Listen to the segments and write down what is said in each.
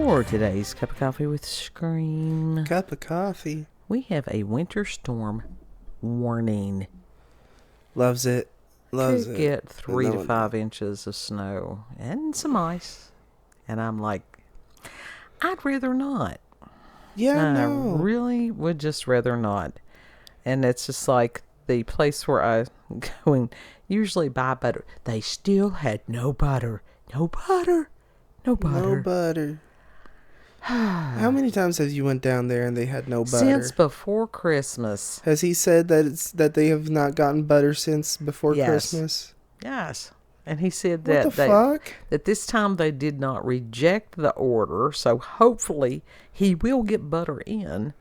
For today's Cup of Coffee with Scream, Cup of coffee. we have a winter storm warning. Loves it. Loves Could it. get 3 to 5 inches of snow and some ice. And I'm like, I'd rather not. Yeah, I no. really would just rather not. And it's just like the place where I go and usually buy butter. They still had no butter. No butter. No butter. No butter. How many times have you went down there and they had no butter? Since before Christmas. Has he said that they have not gotten butter since before Christmas? Yes. And he said What that the fuck? that this time they did not reject the order, so hopefully he will get butter in.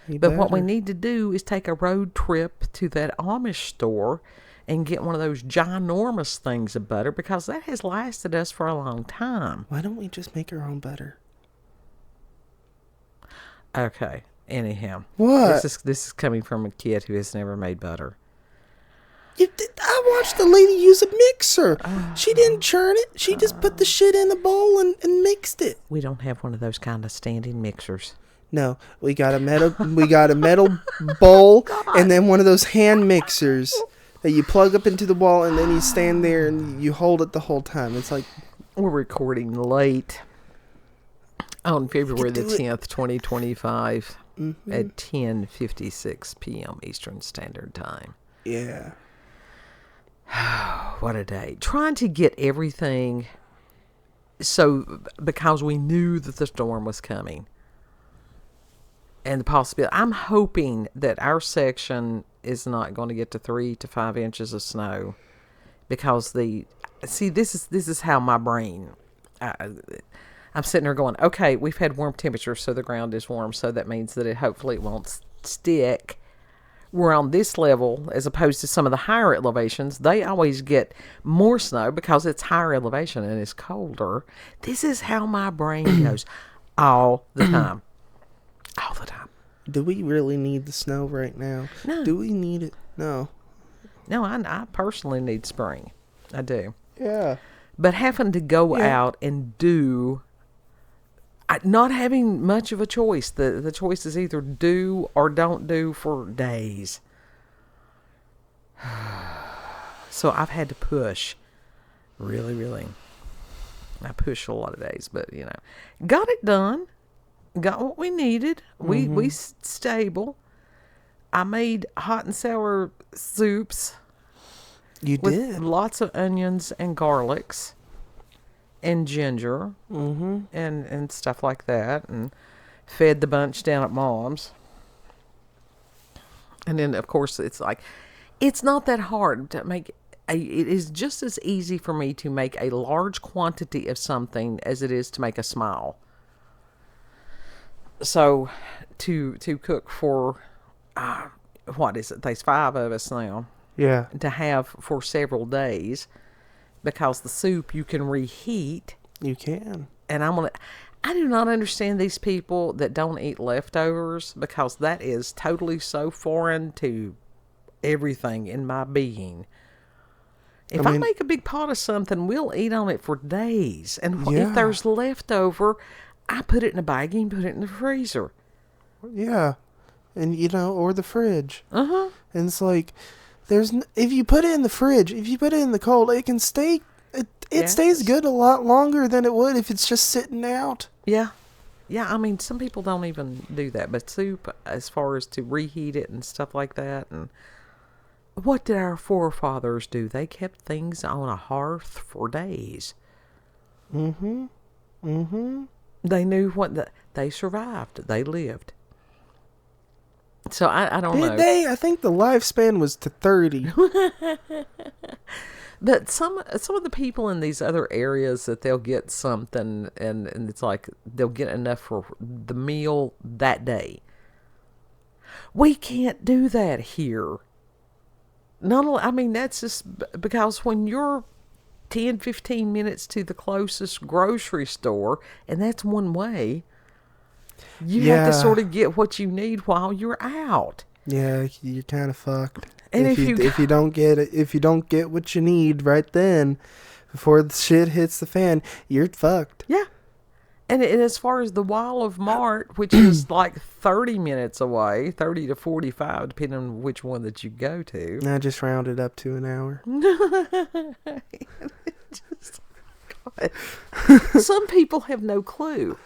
But what we need to do is take a road trip to that Amish store and get one of those ginormous things of butter, because that has lasted us for a long time. Why don't we just make our own butter? Okay. Anyhow. What? This is coming from a kid who has never made butter. I watched the lady use a mixer. She didn't churn it. She just put the shit in a bowl and mixed it. We don't have one of those kind of standing mixers. No, we got a metal bowl, and then one of those hand mixers that you plug up into the wall, and then you stand there and you hold it the whole time. It's like, we're recording late on February the 10th, 2025 at 10:56 p.m. Eastern Standard Time. yeah. What a day. Trying to get everything, so because we knew that the storm was coming and the possibility. I'm hoping that our section is not going to get to 3 to 5 inches of snow, because this is how my brain, I'm sitting there going, okay, we've had warm temperatures, so the ground is warm, so that means that hopefully it won't stick. We're on this level as opposed to some of the higher elevations. They always get more snow because it's higher elevation and it's colder. This is how my brain goes all the time. All the time. Do we really need the snow right now? No. Do we need it? No. No, I personally need spring. I do. Yeah. But having to go out and do, not having much of a choice. The choice is either do or don't do for days. So I've had to push. Really. I push a lot of days, but got it done. Got what we needed. We stable. I made hot and sour soups. You with did? Lots of onions and garlics and ginger and stuff like that, and fed the bunch down at Mom's. And then, of course, it's not that hard to make. It is just as easy for me to make a large quantity of something as it is to make a smile. So, to cook for, what is it? There's 5 of us now. Yeah. To have for several days, because the soup you can reheat. You can. And I do not understand these people that don't eat leftovers, because that is totally so foreign to everything in my being. If I make a big pot of something, we'll eat on it for days. And if there's leftover, I put it in a baggie and put it in the freezer. Yeah. And, or the fridge. Uh-huh. And it's like, if you put it in the fridge, if you put it in the cold, it can stay, it stays good a lot longer than it would if it's just sitting out. Yeah. Yeah, I mean, some people don't even do that. But soup, as far as to reheat it and stuff like that. And what did our forefathers do? They kept things on a hearth for days. Mm-hmm. Mm-hmm. They knew they survived. They lived. So I don't know. Did they? I think the lifespan was to 30. But some of the people in these other areas, that they'll get something and it's like they'll get enough for the meal that day. We can't do that here. That's just because when you're 10, 15 minutes to the closest grocery store, and that's one way, you have to sort of get what you need while you're out. Yeah, you're kind of fucked. And if you don't get what you need right then, before the shit hits the fan, you're fucked. Yeah. And as far as the Wall of Mart, which is like 30 minutes away, 30 to 45, depending on which one that you go to. I just rounded up to an hour. Just, God. Some people have no clue.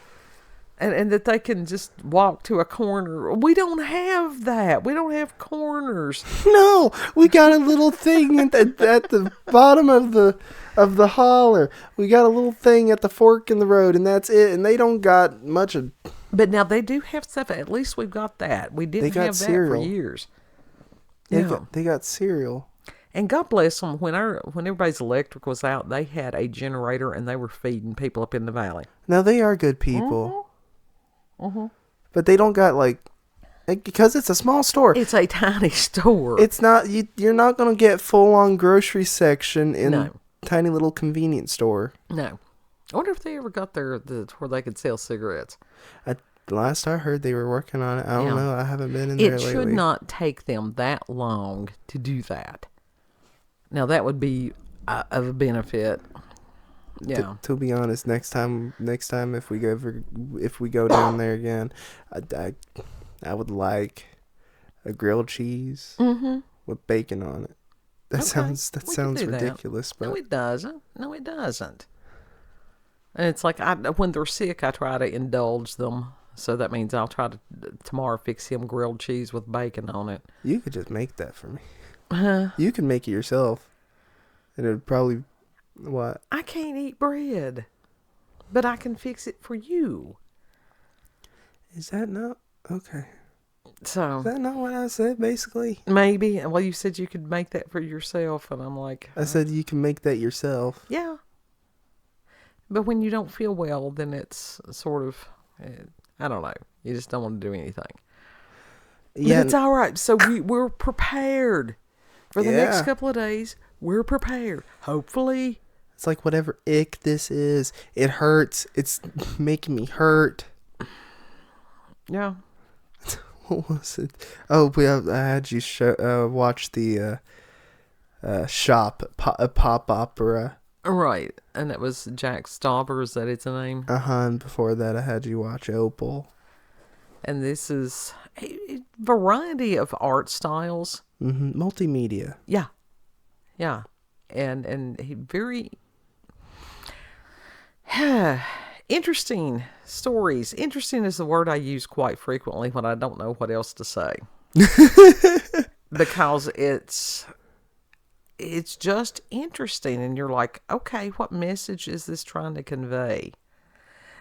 And that they can just walk to a corner. We don't have that. We don't have corners. No, we got a little thing at the bottom of the holler. We got a little thing at the fork in the road, and that's it. And they don't got much of. But now they do have stuff. At least we've got that. We didn't have that for years. They got cereal. And God bless them. When everybody's electric was out, they had a generator, and they were feeding people up in the valley. Now they are good people. Mm-hmm. Mm-hmm. But they don't got like because it's a small store. It's a tiny store. It's not you're not gonna get full on grocery section in tiny little convenience store. No. I wonder if they ever got there where they could sell cigarettes. Last I heard, they were working on it. I don't know. I haven't been in there lately. It should not take them that long to do that. Now that would be of a benefit. Yeah. To be honest, next time if we go down there again, I would like a grilled cheese with bacon on it. That sounds ridiculous, but no, it doesn't. And it's like when they're sick, I try to indulge them. So that means I'll try to tomorrow fix him grilled cheese with bacon on it. You could just make that for me. You can make it yourself, and it'd probably. What? I can't eat bread, but I can fix it for you. Is that not okay? So is that not what I said? Basically, maybe. Well, you said you could make that for yourself, and I'm like, I said you can make that yourself. Yeah, but when you don't feel well, then it's sort of, I don't know. You just don't want to do anything. Yeah, but it's all right. So we're prepared for the next couple of days. We're prepared. Hopefully. It's like whatever ick this is. It hurts. It's making me hurt. Yeah. What was it? Oh, I had you watch the pop opera. Right. And it was Jack Stauber. Is that its name? And before that I had you watch Opal. And this is a variety of art styles. Multimedia. Yeah. Yeah, and he very interesting stories. Interesting is the word I use quite frequently when I don't know what else to say. Because it's just interesting, and you're like, okay, what message is this trying to convey?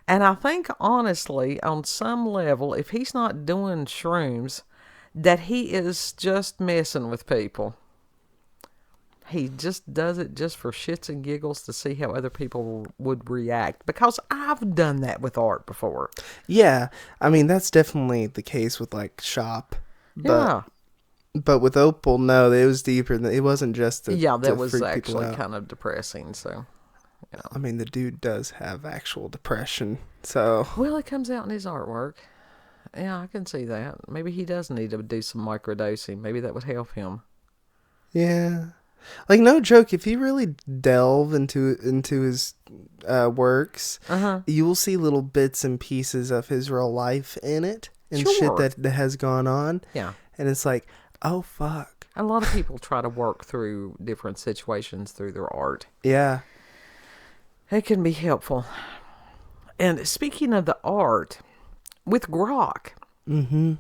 And I think, honestly, on some level, if he's not doing shrooms, that he is just messing with people. He just does it just for shits and giggles to see how other people would react. Because I've done that with art before. Yeah. I mean, that's definitely the case with, like, Shop. But with Opal, no, it was deeper. It wasn't just that was actually kind of depressing, so... You know. I mean, the dude does have actual depression, so... Well, it comes out in his artwork. Yeah, I can see that. Maybe he does need to do some microdosing. Maybe that would help him. Yeah. Like, no joke, if you really delve into his works, you will see little bits and pieces of his real life in it and shit that has gone on. Yeah. And it's like, oh, fuck. A lot of people try to work through different situations through their art. Yeah. It can be helpful. And speaking of the art, with Grok, and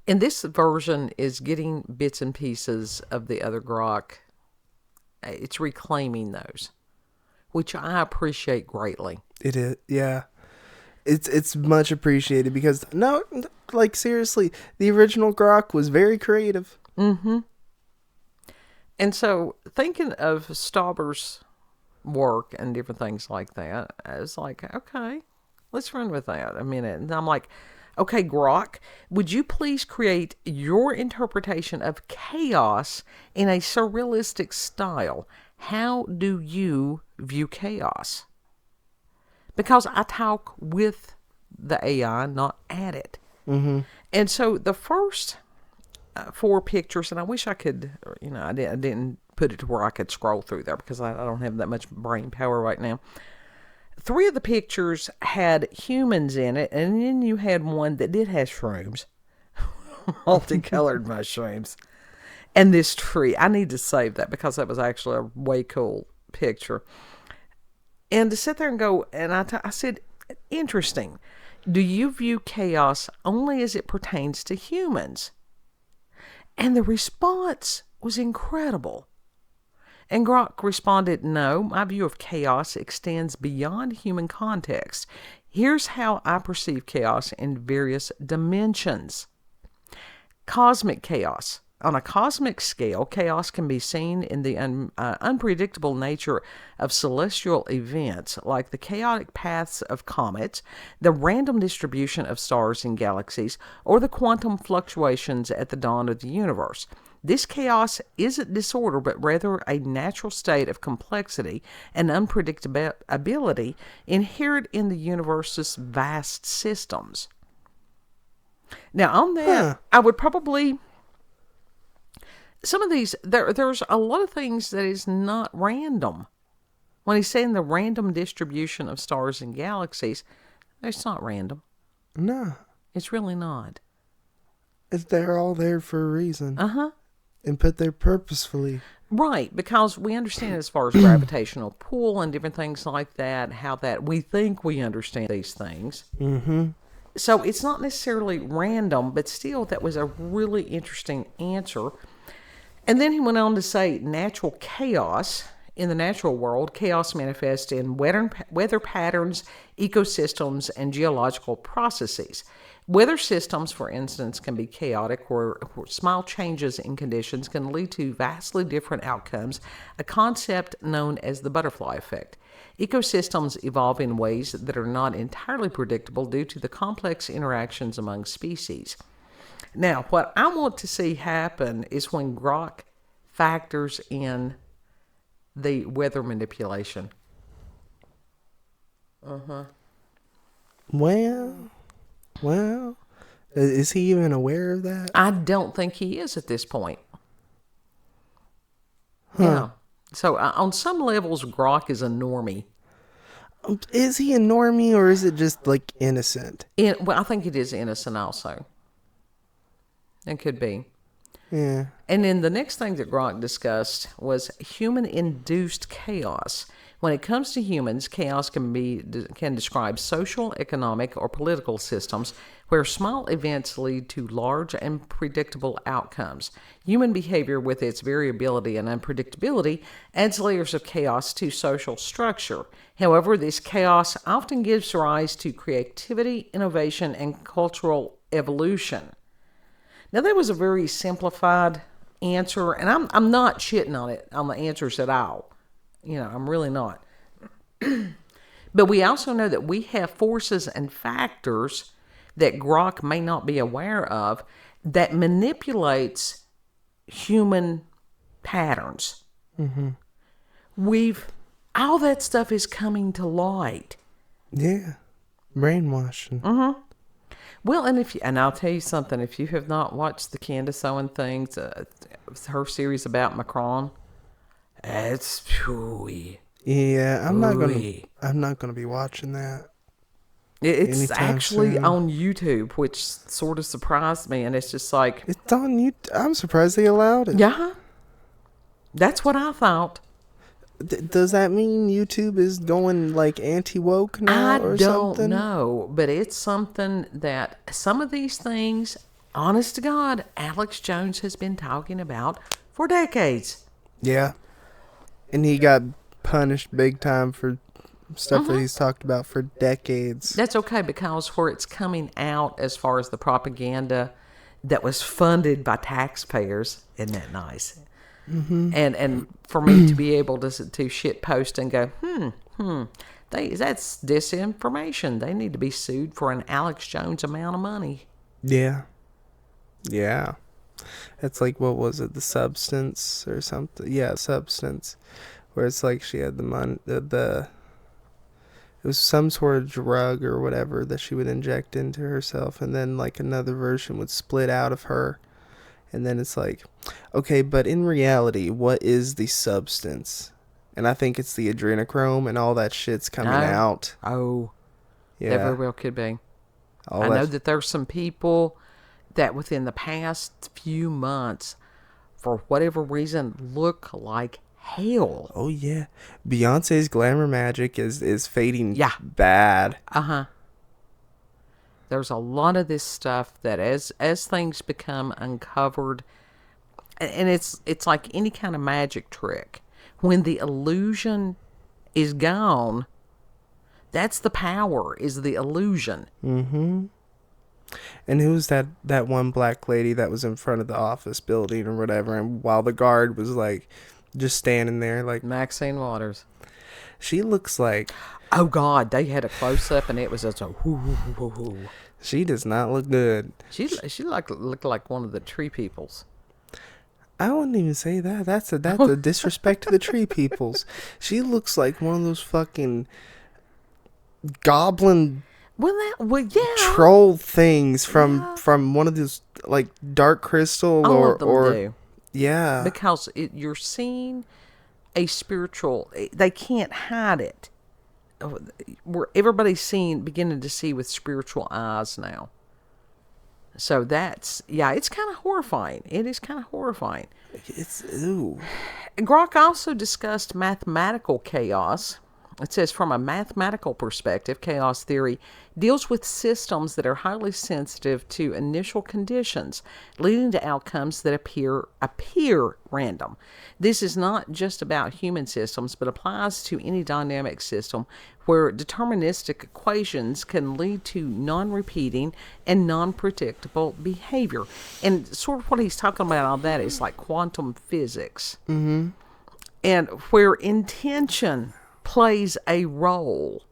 this version is getting bits and pieces of the other Grok. It's reclaiming those, which I appreciate greatly. It is, yeah. It's much appreciated because, no, like, seriously, the original Grok was very creative. And so, thinking of Stauber's work and different things like that, I was like, okay, let's run with that a minute. And I'm like, okay, Grok, would you please create your interpretation of chaos in a surrealistic style? How do you view chaos? Because I talk with the AI, not at it. And so the first 4 pictures, and I wish I could, I didn't put it to where I could scroll through there because I don't have that much brain power right now. 3 of the pictures had humans in it, and then you had one that did have shrooms, multicolored mushrooms. And this tree, I need to save that because that was actually a way cool picture. And to sit there and go, and I said, interesting. Do you view chaos only as it pertains to humans? And the response was incredible. And Grok responded, no, my view of chaos extends beyond human context. Here's how I perceive chaos in various dimensions. Cosmic chaos. On a cosmic scale, chaos can be seen in the unpredictable nature of celestial events, like the chaotic paths of comets, the random distribution of stars and galaxies, or the quantum fluctuations at the dawn of the universe. This chaos isn't disorder, but rather a natural state of complexity and unpredictability inherent in the universe's vast systems. Now, on that, I would probably... Some of these, there's a lot of things that is not random. When he's saying the random distribution of stars and galaxies, it's not random. No. It's really not. They're all there for a reason. Uh-huh. And put there purposefully. Right, because we understand as far as gravitational pull and different things like that, how that we think we understand these things. Mm-hmm. So it's not necessarily random, but still that was a really interesting answer. And then he went on to say natural chaos. In the natural world, chaos manifests in weather patterns, ecosystems, and geological processes. Weather systems, for instance, can be chaotic, where small changes in conditions can lead to vastly different outcomes, a concept known as the butterfly effect. Ecosystems evolve in ways that are not entirely predictable due to the complex interactions among species. Now, what I want to see happen is when Grok factors in the weather manipulation. Uh-huh. Well, is he even aware of that? I don't think he is at this point. Huh. Yeah. So on some levels, Grok is a normie. Is he a normie or is it just like innocent? Well, I think it is innocent also. It could be. Yeah. And then the next thing that Grok discussed was human-induced chaos. When it comes to humans, chaos can describe social, economic, or political systems where small events lead to large and predictable outcomes. Human behavior, with its variability and unpredictability, adds layers of chaos to social structure. However, this chaos often gives rise to creativity, innovation, and cultural evolution. Now, that was a very simplified answer, and I'm not shitting on the answers at all. I'm really not. But we also know that we have forces and factors that Grok may not be aware of that manipulates human patterns. Mm-hmm. All that stuff is coming to light. Yeah. Brainwashing. Mm-hmm. Well, and I'll tell you something. If you have not watched the Candace Owen things, her series about Macron, it's pooey. Yeah, I'm not gonna be watching that. It's actually soon. On YouTube, which sort of surprised me, and it's just like it's on YouTube. I'm surprised they allowed it. Yeah, that's what I thought. Does that mean YouTube is going like anti-woke now or something? I don't know, but it's something that some of these things, honest to God, Alex Jones has been talking about for decades. Yeah. And he got punished big time for stuff that he's talked about for decades. That's okay, because where it's coming out as far as the propaganda that was funded by taxpayers, isn't that nice? Mm-hmm. And for me to be able to shit post and go, that's disinformation. They need to be sued for an Alex Jones amount of money. Yeah. Yeah. It's like, what was it? The Substance or something? Yeah, Substance. Where it's like she had the money, it was some sort of drug or whatever that she would inject into herself, and then like another version would split out of her. And then it's like, okay, but in reality, what is the substance? And I think it's the adrenochrome and all that shit's coming No. out. Oh, Yeah. that very well could be. All I know that. that there's some people that within the past few months, for whatever reason, look like hell. Oh, yeah. Beyonce's glamour magic is fading Yeah. bad. Uh-huh. There's a lot of this stuff that as things become uncovered, and it's like any kind of magic trick. When the illusion is gone, that's the power, is the illusion. Mm-hmm. And who's that one black lady that was in front of the office building or whatever, and while the guard was like just standing there, like, Maxine Waters. she looks like, Oh God, they had a close up and it was just a whoo, whoo, whoo, whoo. she does not look good. She looked like one of the tree peoples. I wouldn't even say that. That's a disrespect to the tree peoples. She looks like one of those fucking goblin Yeah. troll things from one of those, like, Dark Crystal All of them do. Yeah. Because you're seeing a spiritual. They can't hide it. Where everybody's beginning to see with spiritual eyes now. So it's kind of horrifying. It is kind of horrifying. It's ooh. Grok also discussed mathematical chaos. It says, from a mathematical perspective, chaos theory deals with systems that are highly sensitive to initial conditions, leading to outcomes that appear random. This is not just about human systems, but applies to any dynamic system where deterministic equations can lead to non-repeating and non-predictable behavior. And sort of what he's talking about all that is like quantum physics. Mm-hmm. And where intention plays a role.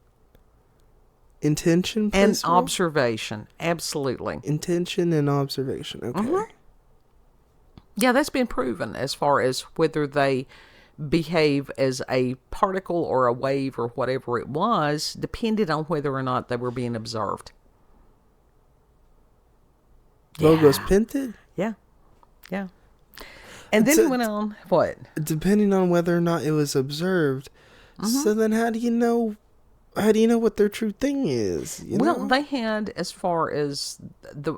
Intention And plays a role? observation. Absolutely. Intention and observation. Okay. Mm-hmm. Yeah, that's been proven as far as whether they behave as a particle or a wave or whatever it was, depended on whether or not they were being observed. Logos Yeah. pinted? Yeah. Yeah. And then he went on, what? Depending on whether or not it was observed. Mm-hmm. So then how do you know what their true thing is? Well, they had, as far as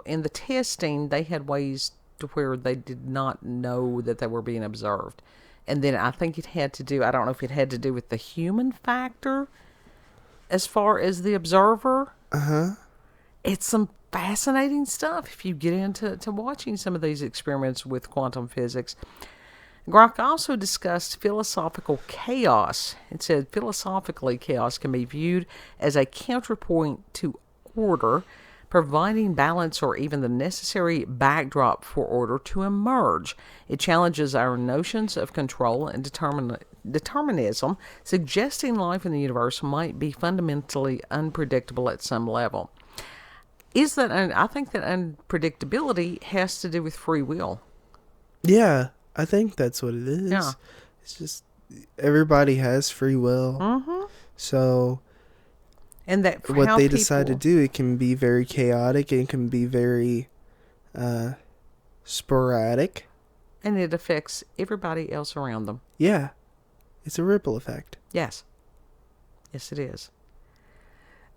in the testing, they had ways to where they did not know that they were being observed. And then I think it had to do, I don't know if it had to do with the human factor as far as the observer. Uh-huh. It's some fascinating stuff if you get into watching some of these experiments with quantum physics. Grok also discussed philosophical chaos. It said, philosophically, chaos can be viewed as a counterpoint to order, providing balance or even the necessary backdrop for order to emerge. It challenges our notions of control and determinism, suggesting life in the universe might be fundamentally unpredictable at some level. I think that unpredictability has to do with free will. Yeah, I think that's what it is. Yeah. It's just everybody has free will. Mm-hmm. So And that what they decide to do, it can be very chaotic. It can be very sporadic. And it affects everybody else around them. Yeah. It's a ripple effect. Yes. Yes, it is.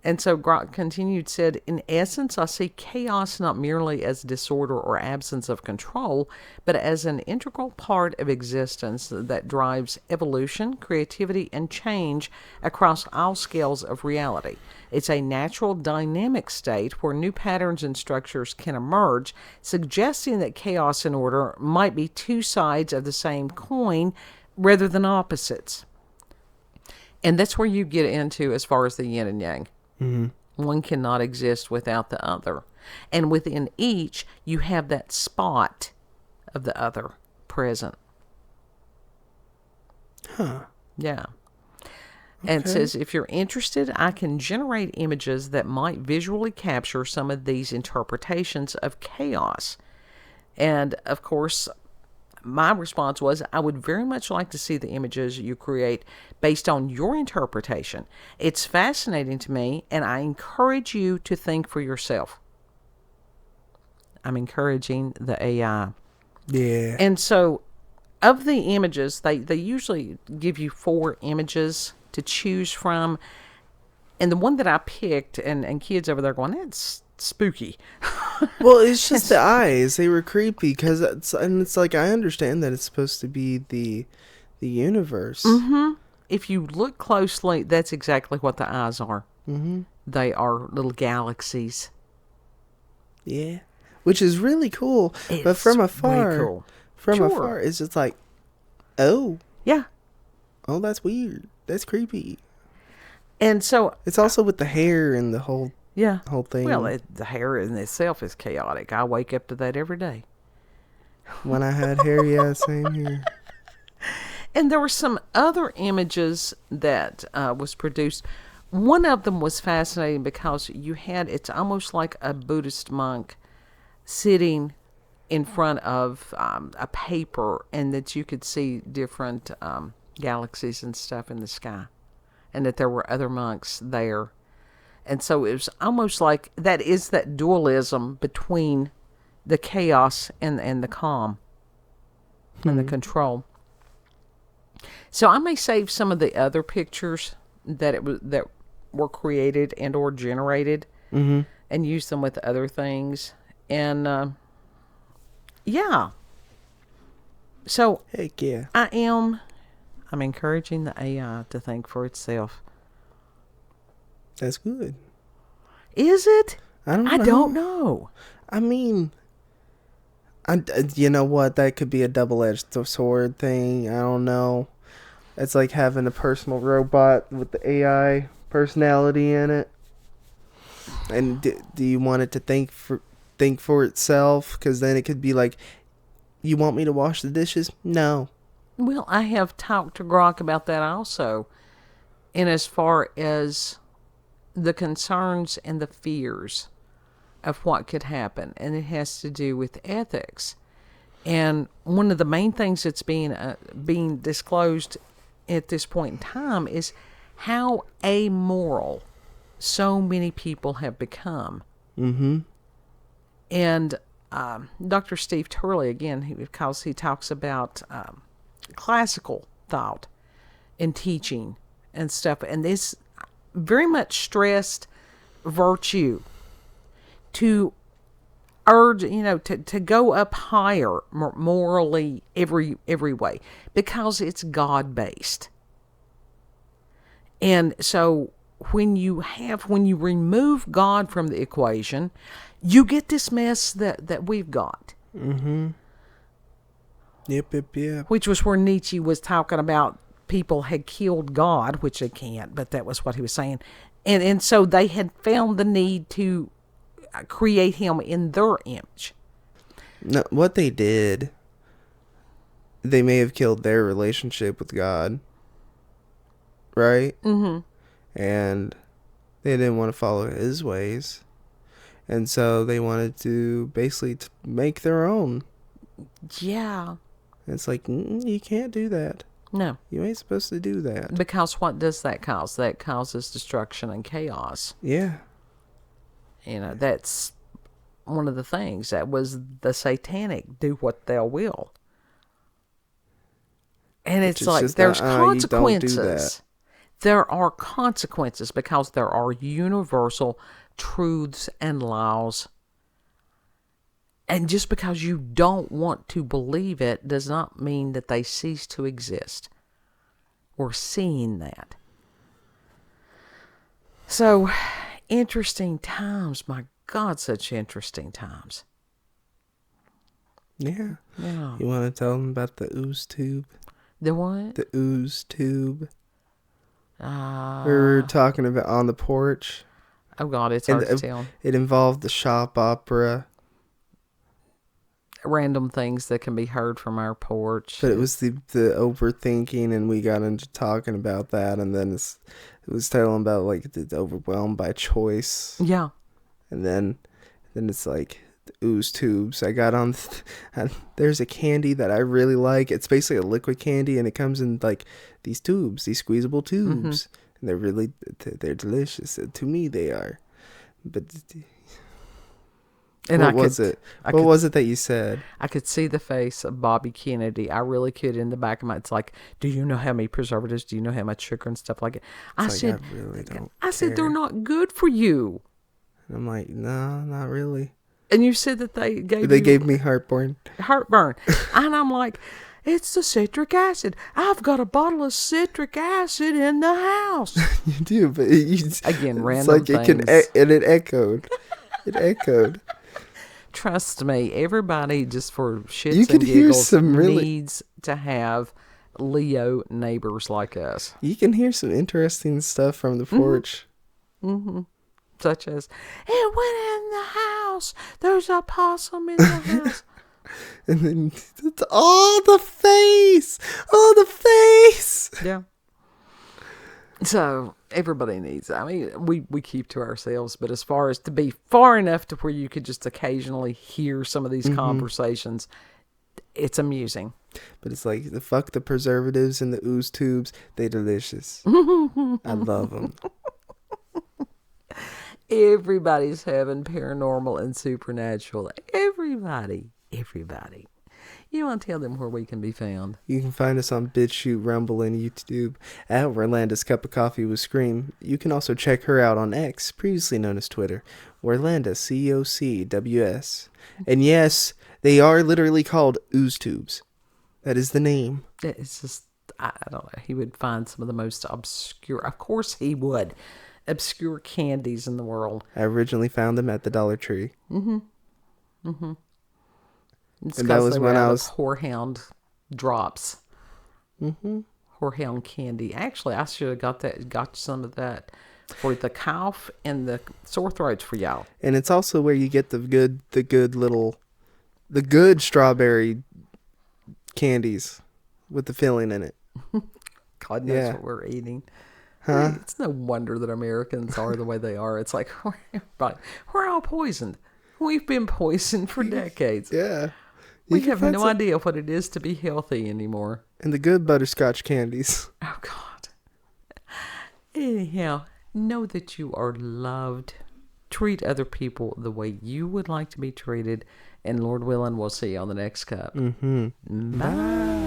And so Grok continued, said, in essence, I see chaos not merely as disorder or absence of control, but as an integral part of existence that drives evolution, creativity, and change across all scales of reality. It's a natural dynamic state where new patterns and structures can emerge, suggesting that chaos and order might be two sides of the same coin rather than opposites. And that's where you get into as far as the yin and yang. Mm-hmm. One cannot exist without the other. And within each, you have that spot of the other present. Huh. Yeah. And it says, if you're interested, I can generate images that might visually capture some of these interpretations of chaos. And, of course, my response was, I would very much like to see the images you create based on your interpretation. It's fascinating to me, and I encourage you to think for yourself. I'm encouraging the AI. Yeah. And so of the images, they usually give you 4 images to choose from. And the one that I picked, and kids over there going, that's spooky. Well, it's just the eyes. They were creepy because it's like I understand that it's supposed to be the universe. Mm-hmm. If you look closely, that's exactly what the eyes are. Mm-hmm. They are little galaxies. Yeah, which is really cool. It's but from afar, way cool. afar, it's just like, oh, Yeah. that's weird. That's creepy. And so It's also with the hair and the whole thing. Well, the hair in itself is chaotic. I wake up to that every day. When I had hair, yeah, same here. And there were some other images that was produced. One of them was fascinating because it's almost like a Buddhist monk sitting in front of a paper, and that you could see different galaxies and stuff in the sky, and that there were other monks there. And so it was almost like that is that dualism between the chaos and the calm and the control. So I may save some of the other pictures that were created and or generated, Mm-hmm. and use them with other things. And yeah. So Heck yeah. I'm encouraging the AI to think for itself. That's good. Is it? I don't know. I don't know. I mean, you know what? That could be a double-edged sword thing. I don't know. It's like having a personal robot with the AI personality in it. And do you want it to think for itself? Because then it could be like, you want me to wash the dishes? No. Well, I have talked to Grok about that also. And as far as the concerns and the fears of what could happen, and it has to do with ethics. And one of the main things that's being disclosed at this point in time is how amoral so many people have become. Mm-hmm. And Dr. Steve Turley, again, because he talks about classical thought and teaching and stuff, and this very much stressed virtue to urge, to go up higher morally every way, because it's God-based. And so when you remove God from the equation, you get this mess that we've got. Mm-hmm. Yep. Which was where Nietzsche was talking about people had killed God, which they can't, but that was what he was saying. And so they had found the need to create him in their image. No, what they did, they may have killed their relationship with God, right? Mm-hmm. And they didn't want to follow his ways. And so they wanted to basically make their own. Yeah. It's like, you can't do that. No. You ain't supposed to do that. Because what does that cause? That causes destruction and chaos. Yeah. That's one of the things. That was the satanic do what thou will. And it's like there's consequences. You don't do that. There are consequences because there are universal truths and laws. And just because you don't want to believe it does not mean that they cease to exist. We're seeing that. So, interesting times. My God, such interesting times. Yeah. Yeah. You want to tell them about the ooze tube? The what? The ooze tube. We were talking about on the porch. Oh, God, it's hard to tell. It involved the shop opera. Random things that can be heard from our porch. But it was the overthinking, and we got into talking about that, and then it was telling about like the overwhelmed by choice. Yeah. And then it's like the ooze tubes. I got on. There's a candy that I really like. It's basically a liquid candy, and it comes in like these tubes, these squeezable tubes, and they're delicious. To me, they are. But And What was it? What was it that you said? I could see the face of Bobby Kennedy. I really could in the back of my. It's like, do you know how many preservatives? Do you know how much sugar and stuff like it? I said, I really don't. I said they're not good for you. And I'm like, no, not really. And you said that they gave me heartburn. Heartburn, and I'm like, it's the citric acid. I've got a bottle of citric acid in the house. You do, but Again, random things. It echoed. It echoed. Trust me, everybody just for shits You and can hear giggles some needs to have Leo neighbors like us. You can hear some interesting stuff from the porch. Mm-hmm. Such as, it went in the house. There's a possum in the house. And then, the face. Oh, the face. Yeah. So everybody needs, I mean, we keep to ourselves, but as far as to be far enough to where you could just occasionally hear some of these conversations, it's amusing. But it's like, fuck the preservatives and the ooze tubes. They delicious. I love them. Everybody's having paranormal and supernatural. Everybody. You want to tell them where we can be found? You can find us on BitChute, Rumble, and YouTube at Orlanda's Cup of Coffee with Scream. You can also check her out on X, previously known as Twitter, Orlanda, COCWS. And yes, they are literally called ooze tubes. That is the name. It's just, I don't know. He would find some of the most obscure, of course he would, obscure candies in the world. I originally found them at the Dollar Tree. It's and that was they when were I out was of Whorehound drops. Whorehound candy. Actually, I should have got some of that for the cough and the sore throats for y'all. And it's also where you get the good strawberry candies with the filling in it. God knows what we're eating. Huh? It's no wonder that Americans are the way they are. It's like, we're all poisoned. We've been poisoned for decades. Yeah. We have no idea what it is to be healthy anymore. And the good butterscotch candies. Oh, God. Anyhow, know that you are loved. Treat other people the way you would like to be treated. And Lord willing, we'll see you on the next cup. Mm-hmm. Bye.